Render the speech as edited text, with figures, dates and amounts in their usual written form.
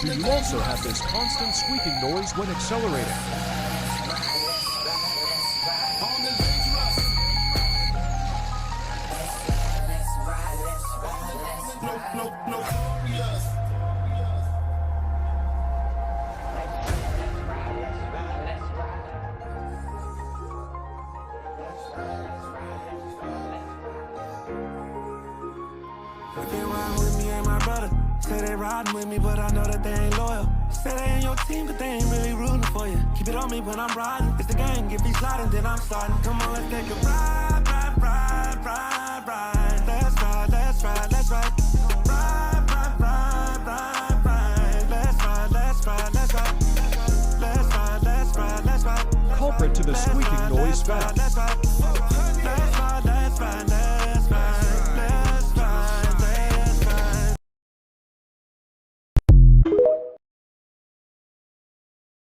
Do you also have this constant squeaking noise when accelerating? If they ride with me, ain't my brother. Say they riding with me, but I know that they ain't loyal. Say they ain't your team, but they ain't really rooting for you. Keep it on me when I'm riding. It's the gang, if he's sliding, then I'm sliding. Come on, let's take a ride, ride, ride, ride, ride. Let's ride, let's ride, let's ride. Ride, ride, ride, ride, ride. Let's ride, let's ride, let's ride. Let's ride, let's ride, let's ride. Culprit to the squeaking noise found. Let's ride.